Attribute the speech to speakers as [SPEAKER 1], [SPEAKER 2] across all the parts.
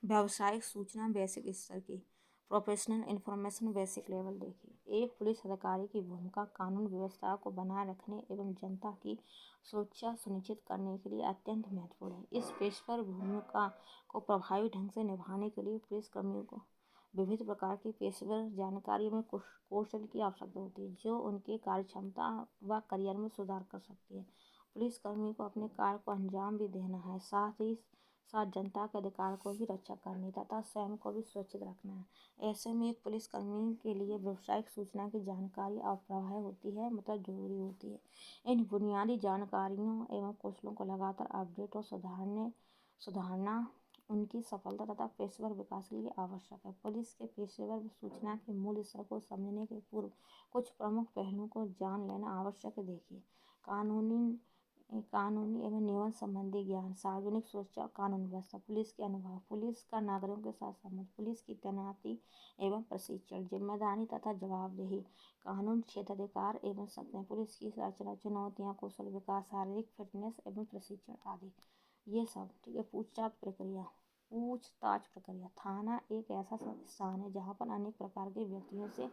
[SPEAKER 1] व्यावसायिक सूचना बेसिक स्तर की, प्रोफेशनल इंफॉर्मेशन बेसिक लेवल। देखिए, एक पुलिस अधिकारी की भूमिका कानून व्यवस्था को बनाए रखने एवं जनता की सुरक्षा सुनिश्चित करने के लिए अत्यंत महत्वपूर्ण है। इस पेशेवर भूमिका को प्रभावी ढंग से निभाने के लिए पुलिसकर्मियों को विविध प्रकार की पेशेवर जानकारी में कौशल की आवश्यकता होती है, जो उनकी कार्यक्षमता व करियर में सुधार कर सकती है। पुलिसकर्मी को अपने कार्य को अंजाम भी देना है, साथ ही साथ जनता के अधिकार को भी रक्षा करनी तथा स्वयं को भी सुरक्षित रखना है। ऐसे में एक पुलिसकर्मी के लिए व्यावसायिक सूचना की जानकारी अप्रभावी होती है, मतलब जरूरी होती है। इन बुनियादी जानकारियों एवं कौशलों को लगातार अपडेट और सुधारना उनकी सफलता तथा पेशेवर विकास के लिए आवश्यक है। पुलिस के पेशेवर सूचना के मूल स्तर को समझने के पूर्व कुछ प्रमुख पहलुओं को जान लेना आवश्यक है। देखिए, कानूनी एवं नियमन संबंधी ज्ञान, सार्वजनिक सुरक्षा, कानून व्यवस्था, पुलिस के अनुभव, पुलिस का नागरिकों के साथ संबंध, पुलिस की तैनाती एवं प्रशिक्षण, जिम्मेदारी तथा जवाबदेही, कानून क्षेत्राधिकार एवं शक्तियाँ, पुलिस की रचना, चुनौतियाँ, कौशल विकास, शारीरिक फिटनेस एवं प्रशिक्षण आदि, ये सब। ठीक है। पूछताछ प्रक्रिया। थाना एक ऐसा स्थान है जहाँ पर अनेक प्रकार के व्यक्तियों से,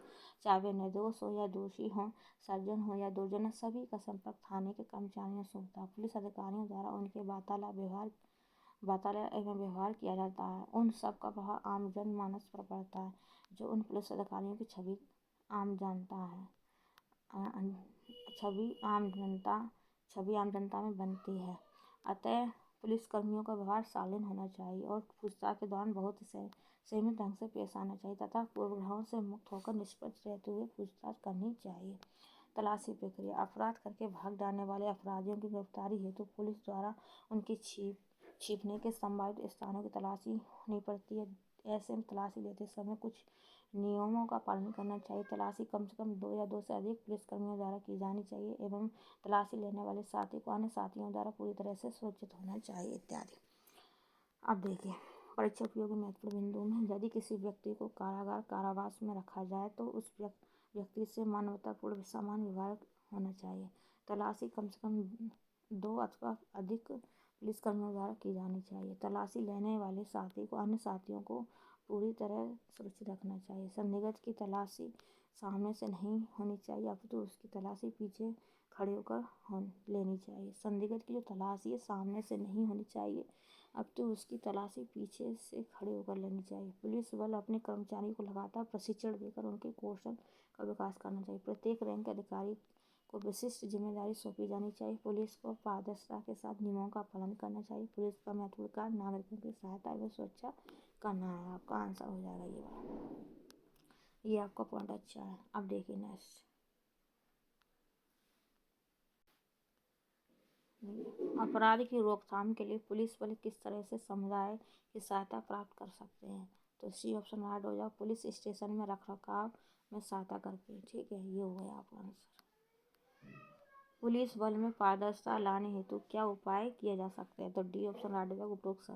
[SPEAKER 1] चाहे वे निर्दोष हो या दोषी हों, सज्जन हो या दुर्जन, सभी का संपर्क थाने के कर्मचारियों से होता है। पुलिस अधिकारियों द्वारा उनके वार्तालाप एवं व्यवहार किया जाता है। उन सब का प्रभाव आम जनमानस पर पड़ता है, जो उन पुलिस अधिकारियों की छवि आम जनता है छवि आम जनता में बनती है। अतः पुलिसकर्मियों का व्यवहार शालीन होना चाहिए और पूछताछ के दौरान बहुत ही संयमित ढंग से पेश आना चाहिए तथा पूर्वाग्रहों से मुक्त होकर निष्पक्ष रहते हुए पूछताछ करनी चाहिए। तलाशी प्रक्रिया। अपराध करके भाग जाने वाले अपराधियों की गिरफ्तारी हेतु पुलिस द्वारा उनकी छिपने के संभावित स्थानों की तलाशी होनी पड़ती है। ऐसे में तलाशी लेते समय कुछ नियमों का पालन करना चाहिए। तलाशी कम से कम 2 या 2 से अधिक पुलिसकर्मियों द्वारा की जानी चाहिए एवं तलाशी लेने वाले साथी को अन्य साथियों द्वारा पूरी तरह से सुरक्षित होना चाहिए इत्यादि। अब देखिए, परीक्षा उपयोगी महत्वपूर्ण बिंदु में, यदि किसी व्यक्ति को कारावास में रखा जाए तो उस व्यक्ति से मानवतापूर्ण समान व्यवहार होना चाहिए। तलाशी कम से कम 2 अथवा अधिक पुलिसकर्मियों द्वारा की जानी चाहिए। तलाशी लेने वाले साथी को अन्य साथियों को पूरी तरह सुरक्षित रखना चाहिए। संदिग्ध की तलाशी सामने से नहीं होनी चाहिए, अपितु उसकी तलाशी पीछे खड़े होकर लेनी चाहिए। संदिग्ध की जो तलाशी है सामने से नहीं होनी चाहिए, अपितु उसकी तलाशी पीछे से खड़े होकर लेनी चाहिए। पुलिस बल अपने कर्मचारियों को लगातार प्रशिक्षण देकर उनके कौशल का विकास करना चाहिए। प्रत्येक रैंक के अधिकारी को विशिष्ट जिम्मेदारी सौंपी जानी चाहिए। पुलिस को पारदर्शिता के साथ नियमों का पालन करना चाहिए। पुलिस का महत्वपूर्ण कार्य नागरिकों की सहायता एवं सुरक्षा करना है। आपका आंसर हो जाएगा ये वाला। ये आपका पॉइंट अच्छा है। अब देखिए नेक्स्ट, अपराध की रोकथाम के लिए पुलिस बल किस तरह से समुदाय की सहायता प्राप्त कर सकते हैं। तो सी ऑप्शन राइट हो जाएगा, पुलिस स्टेशन में रखरखाव में सहायता करके। ठीक है, ये हो गया आपका आंसर। पुलिस बल में पारदर्शिता लाने हेतु क्या उपाय किए जा सकते हैं। तो डी ऑप्शन राइट हो जाएगा, उपरोक्त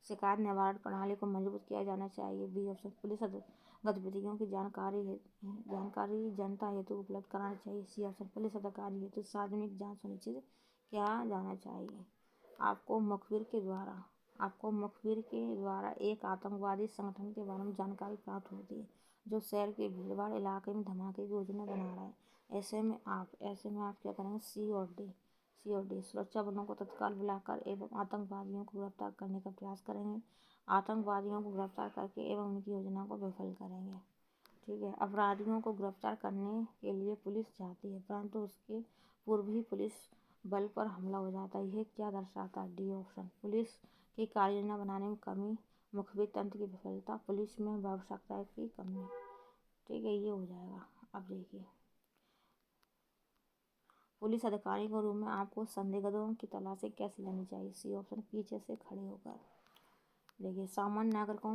[SPEAKER 1] शिकायत निवारण प्रणाली को मजबूत किया जाना चाहिए। बी ऑप्शन, पुलिस गतिविधियों की जानकारी जनता हेतु उपलब्ध करानी चाहिए। सी ऑप्शन, पुलिस अधिकारी हेतु सार्वजनिक जांच सुनिश्चित किया जाना चाहिए। आपको मुखबिर के द्वारा एक आतंकवादी संगठन के बारे में जानकारी प्राप्त होती है जो शहर के भीड़भाड़ इलाके में धमाके की योजना बना रहा है। ऐसे में आप क्या करेंगे, सी और डी, सुरक्षा बलों को तत्काल बुलाकर एवं आतंकवादियों को गिरफ्तार करने का प्रयास करेंगे। आतंकवादियों को गिरफ्तार करके एवं उनकी योजना को विफल करेंगे। ठीक है। अपराधियों को गिरफ्तार करने के लिए पुलिस जाती है, परंतु उसके पूर्व ही पुलिस बल पर हमला हो जाता है। यह क्या दर्शाता है। डी ऑप्शन, पुलिस की कार्ययोजना बनाने में कमी, मुखबिर तंत्र की विफलता, पुलिस में आवश्यकता की कमी। ठीक है, ये हो जाएगा। अब देखिए, पुलिस अधिकारी के रूप में आपको संदिग्धों की तलाशी कैसे लेनी चाहिए। सी ऑप्शन, पीछे से खड़े होकर। देखिए, सामान्य नागरिकों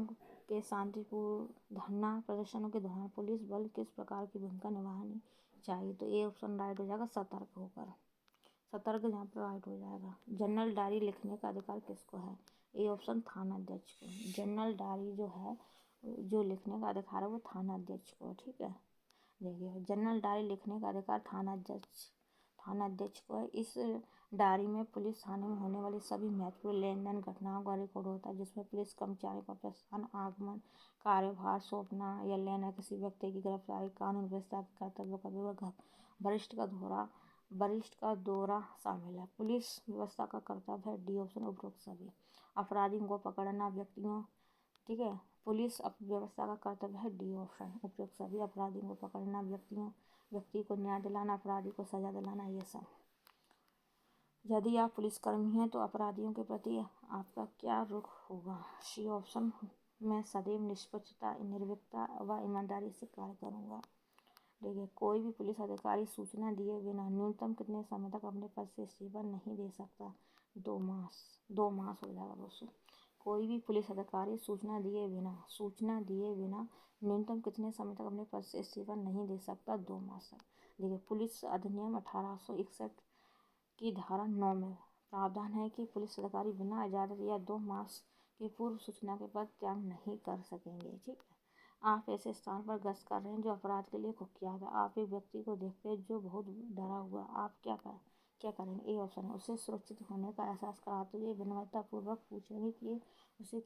[SPEAKER 1] के शांतिपूर्ण धरना प्रदर्शनों के दौरान पुलिस बल किस प्रकार की भूमिका निभानी चाहिए। तो ए ऑप्शन राइट हो जाएगा, सतर्क होकर। सतर्क यहाँ पर राइट हो जाएगा। जनरल डायरी लिखने का अधिकार किसको है। ए ऑप्शन, थाना अध्यक्ष को। जनरल डायरी जो है, जो लिखने का अधिकार है वो थाना अध्यक्ष को। ठीक है। देखिए, जनरल डायरी लिखने का अधिकार थाना अध्यक्ष को है। इस डायरी में पुलिस थाने में होने वाली सभी महत्वपूर्ण लेन-देन घटनाओं का रिकॉर्ड होता है, जिसमें पुलिस कर्मचारियों का प्रस्थान, आगमन, कार्यभार सौंपना या लेना, किसी व्यक्ति की गिरफ्तारी, कानून व्यवस्था के कर्तव्यों का विवरण, वरिष्ठ का दौरा शामिल है। पुलिस व्यवस्था का कर्तव्य है डी ऑप्शन उपरोक्त सभी। अपराधियों को पकड़ना, व्यक्तियों, ठीक है, पुलिस व्यवस्था का कर्तव्य है डी ऑप्शन उपरोक्त सभी। अपराधियों को पकड़ना, व्यक्ति को न्याय दिलाना, अपराधी को सजा दिलाना, ये सब। यदि आप पुलिसकर्मी हैं तो अपराधियों के प्रति आपका क्या रुख होगा? सी ऑप्शन, मैं सदैव निष्पक्षता, निर्भीकता व ईमानदारी से कार्य करूँगा। देखिए, कोई भी पुलिस अधिकारी सूचना दिए बिना न्यूनतम कितने समय तक अपने पद से इस्तीफा नहीं दे सकता? 2 मास हो जाएगा दोस्तों। कोई भी पुलिस अधिकारी सूचना दिए बिना न्यूनतम कितने समय तक अपने पद से इस्तीफा नहीं दे सकता? 2 मास तक। देखिए, पुलिस अधिनियम 1861 की धारा 9 में प्रावधान है कि पुलिस अधिकारी बिना इजाज़त या 2 मास की पूर्व सूचना के पद त्याग नहीं कर सकेंगे। ठीक है। आप ऐसे स्थान पर गश्त कर रहे हैं जो अपराध के लिए कुख्यात है। आप एक व्यक्ति को देखते हैं जो बहुत डरा हुआ, आप क्या करेंगे? ए ऑप्शन है, उसे सुरक्षित होने का एहसास कराते हुए विनम्रतापूर्वक पूछेंगे कि उसे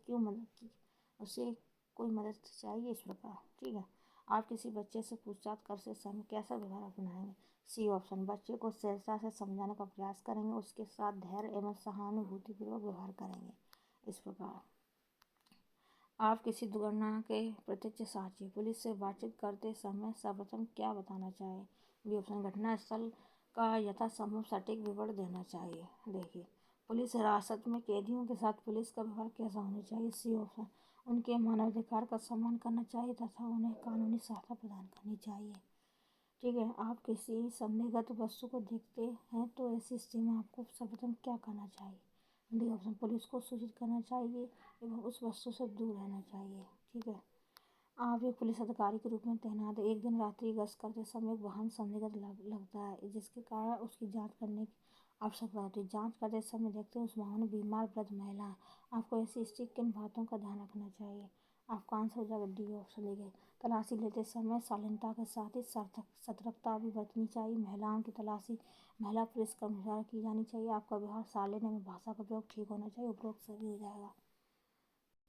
[SPEAKER 1] कोई मदद चाहिए, इस प्रकार। ठीक है। आप किसी बच्चे से पूछताछ करते समय कैसा व्यवहार अपनाएंगे? सी ऑप्शन, बच्चे को सहजता से समझाने का प्रयास करेंगे, उसके साथ धैर्य एवं सहानुभूतिपूर्वक व्यवहार करेंगे, इस प्रकार। आप किसी दुर्घटना के प्रत्यक्ष साक्षी, पुलिस से बातचीत करते समय सर्वप्रथम क्या बताना चाहिए? बी ऑप्शन, घटना स्थल का यथासंभव सटीक विवरण देना चाहिए। देखिए, पुलिस हिरासत में कैदियों के साथ पुलिस का व्यवहार कैसा होना चाहिए? सी ऑप्शन, उनके मानवाधिकार का सम्मान करना चाहिए तथा उन्हें कानूनी सहायता प्रदान करनी चाहिए। ठीक है। आप किसी संदिग्ध वस्तु को देखते हैं तो ऐसी स्थिति में आपको सर्वप्रथम क्या करना चाहिए? डी ऑप्शन, पुलिस को सूचित करना चाहिए एवं उस वस्तु से दूर रहना चाहिए। ठीक है। आप एक पुलिस अधिकारी के रूप में तैनात है। एक दिन रात्रि गश्त करते समय एक वाहन संदिग्ध लगता है, जिसके कारण उसकी जांच करने की आवश्यकता होती है। जांच करते समय देखते हैं उस वाहन में बीमार वृद्ध महिला है। आपको ऐसी स्थिति किन बातों का ध्यान रखना चाहिए? आपका आंसर हो जाएगा डी ऑप्शन। देखिए, तलाशी लेते समय शालीनता के साथ ही सतर्कता भी बरतनी चाहिए। महिलाओं की तलाशी महिला पुलिस कर्मचारी की जानी चाहिए। आपका व्यवहार शालीन एवं भाषा का प्रयोग ठीक होना चाहिए, उपरोक्त सभी हो जाएगा।